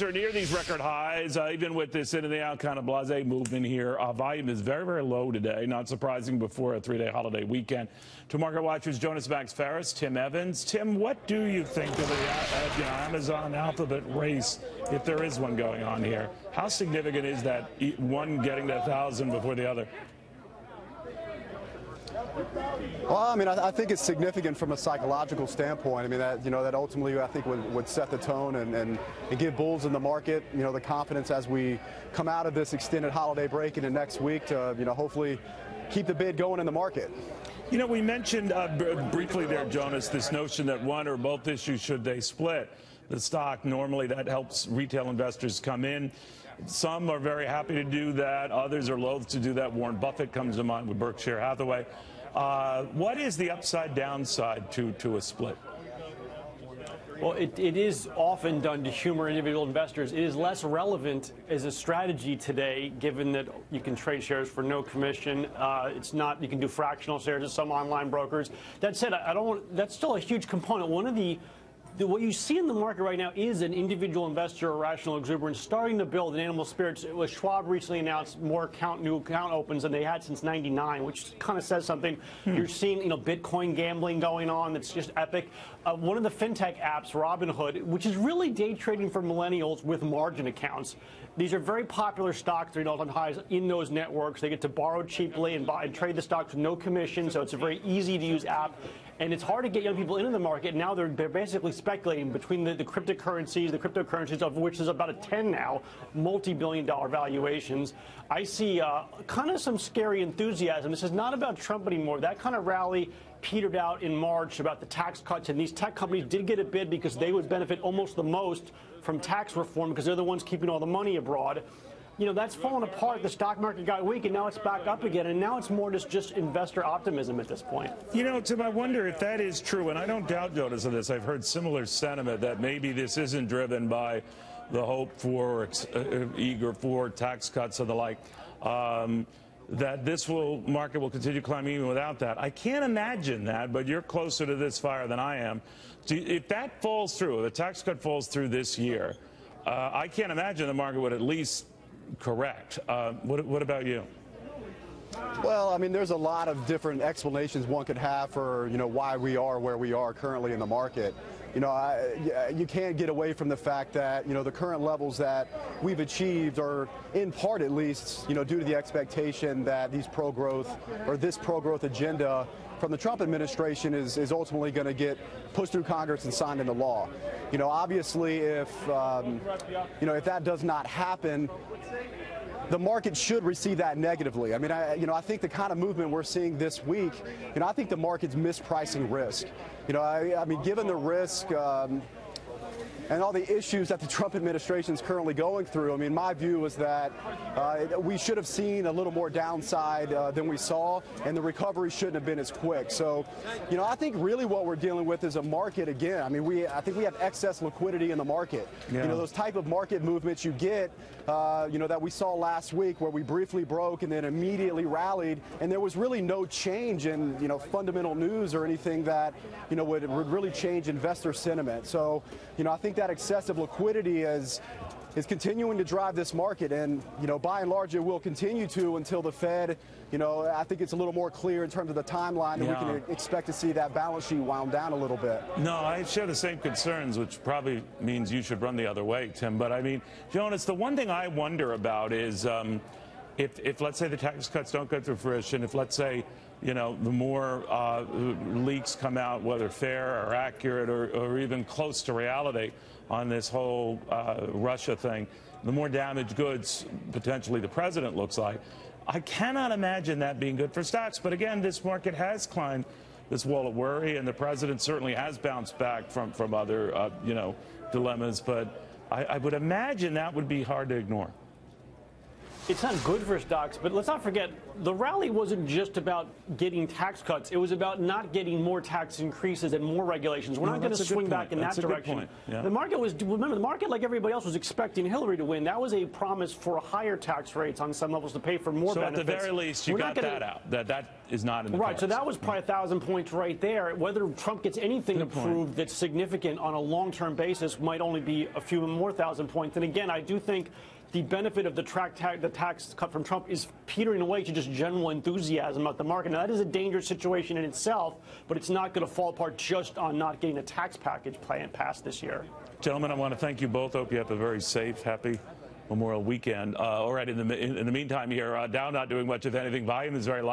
Are near these record highs, even with this in and out kind of blase movement here. Volume is very, very low today. Not surprising before a three-day holiday weekend. To market watchers, Jonas Max Ferris, Tim Evans. Tim, what do you think of the Amazon Alphabet race, if there is one going on here? How significant is that one getting to 1,000 before the other? Well, I mean, I think it's significant from a psychological standpoint. I mean, that ultimately I think would set the tone and give bulls in the market, the confidence as we come out of this extended holiday break into next week to, hopefully keep the bid going in the market. We mentioned briefly there, Jonas, this notion that one or both issues, should they split the stock, normally that helps retail investors come in. Some are very happy to do that. Others are loath to do that. Warren Buffett comes to mind with Berkshire Hathaway. What is the upside downside to a split? Well, it is often done to humor individual investors. It is less relevant as a strategy today, given that you can trade shares for no commission. It's not, you can do fractional shares at some online brokers. That said, that's still a huge component. One of what you see in the market right now is an individual investor, irrational exuberance, starting to build in animal spirits. Schwab recently announced more new account opens than they had since '99, which kind of says something. You're seeing, Bitcoin gambling going on. That's just epic. One of the fintech apps, Robinhood, which is really day trading for millennials with margin accounts. These are very popular stocks. They're all-time highs in those networks. They get to borrow cheaply and buy and trade the stocks with no commission, so it's a very easy-to-use app. And it's hard to get young people into the market. Now they're basically speculating between the cryptocurrencies, of which there's about 10 now, multi-billion-dollar valuations. I see kind of some scary enthusiasm. This is not about Trump anymore. That kind of rally petered out in March about the tax cuts, and these tech companies did get a bid because they would benefit almost the most from tax reform because they're the ones keeping all the money abroad. That's fallen apart. The stock market got weak, and now it's back up again, and now it's more just investor optimism at this point. Tim, I wonder if that is true, and I don't doubt, Jonas, of this. I've heard similar sentiment that maybe this isn't driven by the hope for, eager for tax cuts and the like, that this market will continue climbing even without that. I can't imagine that, but you're closer to this fire than I am. If that falls through, the tax cut falls through this year, I can't imagine the market would at least correct. What about you? Well, I mean, there's a lot of different explanations one could have for, why we are where we are currently in the market. You can't get away from the fact that, the current levels that we've achieved are, in part at least, due to the expectation that this pro-growth agenda from the Trump administration is ultimately going to get pushed through Congress and signed into law. Obviously, if that does not happen, the market should receive that negatively. I mean, I think the kind of movement we're seeing this week, I think the market's mispricing risk. I mean, given the risk and all the issues that the Trump administration is currently going through, I mean, my view was that we should have seen a little more downside than we saw, and the recovery shouldn't have been as quick. So, I think really what we're dealing with is a market again. I mean, I think we have excess liquidity in the market. Yeah. Those type of market movements you get, that we saw last week where we briefly broke and then immediately rallied, and there was really no change in, fundamental news or anything that, would really change investor sentiment. So, I think that excessive liquidity is continuing to drive this market, and by and large it will continue to until the Fed, I think it's a little more clear in terms of the timeline that we can expect to see that balance sheet wound down a little bit. No, I share the same concerns, which probably means you should run the other way, Tim. But I mean, Jonas, the one thing I wonder about is if let's say the tax cuts don't go through fruition, if let's say the more leaks come out, whether fair or accurate or even close to reality on this whole Russia thing, the more damaged goods potentially the president looks like. I cannot imagine that being good for stocks. But again, this market has climbed this wall of worry, and the president certainly has bounced back from other dilemmas. But I would imagine that would be hard to ignore. It's not good for stocks, but let's not forget, the rally wasn't just about getting tax cuts. It was about not getting more tax increases and more regulations. We're not going to swing back in that direction. Yeah. The market remember, the market, like everybody else, was expecting Hillary to win. That was a promise for higher tax rates on some levels to pay for more benefits. So at the very least, you got that out. That is not in the Right, cards. so that was probably 1,000 points right there. Whether Trump gets anything approved that's significant on a long-term basis might only be a few more thousand points. And again, I do think the benefit of the tax cut from Trump is petering away to just general enthusiasm about the market. Now, that is a dangerous situation in itself, but it's not going to fall apart just on not getting a tax package plan passed this year. Gentlemen, I want to thank you both. Hope you have a very safe, happy Memorial weekend. All right, in the meantime here, Dow not doing much, if anything. Volume is very light.